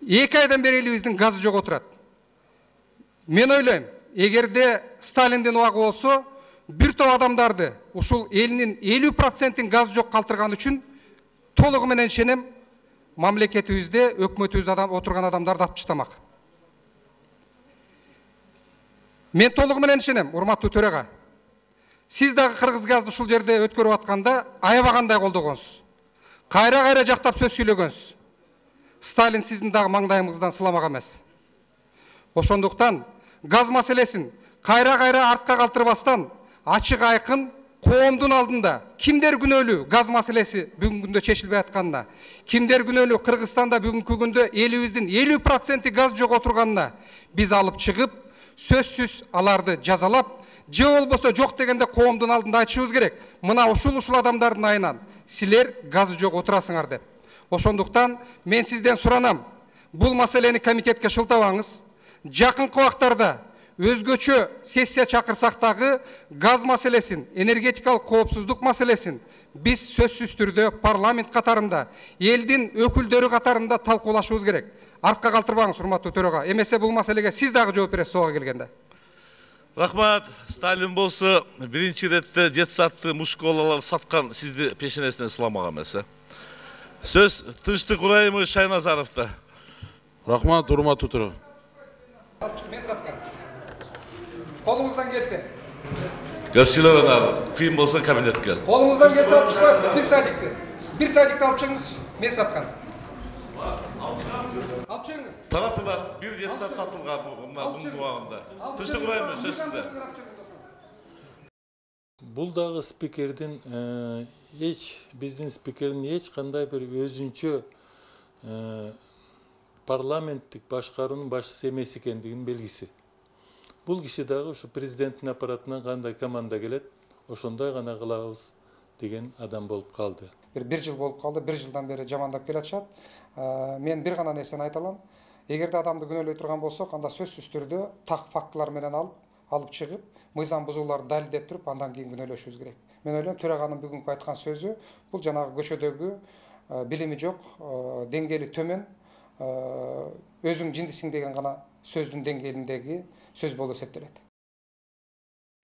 2 айдан бері еліміздің газы жоқ отырады. Мен ойлаймын, егерде Сталинден уақы болса, bir топ адамдарды ушул элинин 50% газ жоқ калтырган үчүн толугу менен ишенем, мамлекетибизде, өкмөтүбүздө отурган адамдарды атып таштамак. Мен толугу менен ишенем, урматтуу төрега. Сиз дагы кыргыз газды ушул жерде өткөрүп атканда аябагандай колдогонсуз. Кайра жактап сөз сүйлөгөнсүз. Сталин сиздин дагы маңдайыңыздан сыламак эмес. Ошондуктан газ маселесин кайра артка калтырбастан ачык айкын коомдун алдында кимдер күнөөлүү газ маселеси бүгүнкү күндө чечилбей атканына, кимдер күнөөлүү Кыргызстанда бүгүнкү күндө элибиздин 50% газ жок отурганына биз алып чыгып, сөзсүз аларды жазалап, же болбосо жок дегенде коомдун алдында айтышыбыз керек. Мына ушул адамдардын айынан силер газы жок отурасыңар деп. Ошондуктан мен сизден суранам, бул маселени комитетке шылтабаңыз. Жакынкы убактарда өзгөчө сессия чакырсак дагы газ маселесин, энергетикалык коопсуздук маселесин биз сөзсүз түрдө парламент катарында, элдин өкүлдөрү катарында талкуулашыбыз керек. Артка калтырбаңыз, урматтуу төрага. Эмесе бул маселеге сиз дагы жооп бересиз ого келгенде. Рахмат. Сталин болсо биринчи иретте 7 саатты мушколалар саткан сизди пешенесине сыламак эмес. Сөз тынчтык урайымы Шайназаровда. Рахмат, урматтуу төрага. Мен саткан. Колуңуздан келсе. Көпчүлөгөн кыйын болсо кабинетке. Колуңуздан келсе алып чыгасыз. Bir садикти алып чыгыңыз. Мен саткан. Алып чыгыңыз. Тараптылар 1 саат сатылган мунун убагында. Тынчтык урайымы сөз сизде. Бул дагы спикердин биздин спикердин эч кандай бир өзүнчө парламенттик башкаруунун башчысы эмес экендигинин белгиси. Бул киши дагы ушу президенттин аппаратынан кандай команда келет, ошондой гана кылабыз деген адам болуп калды. Bir жыл болуп калды, 1 жылдан бери жамандап келатышат. Мен бир гана нерсени айта алам. Эгерде адамды күнөөлөй турган болсок, анда сөзсүз түрдө так фактылар менен алып чыгып, мыйзам бузууларды далилдеп туруп, андан кийин күнөөлөшүбүз керек. Мен ойлойм, төраганын бүгүнкү айткан сөзү бул жанагы көчөдөгү билими жок, деңгээли төмөн, өзүң жиндисиң деген гана сөздүн деңгээлиндеги сөз болуп эсептелет.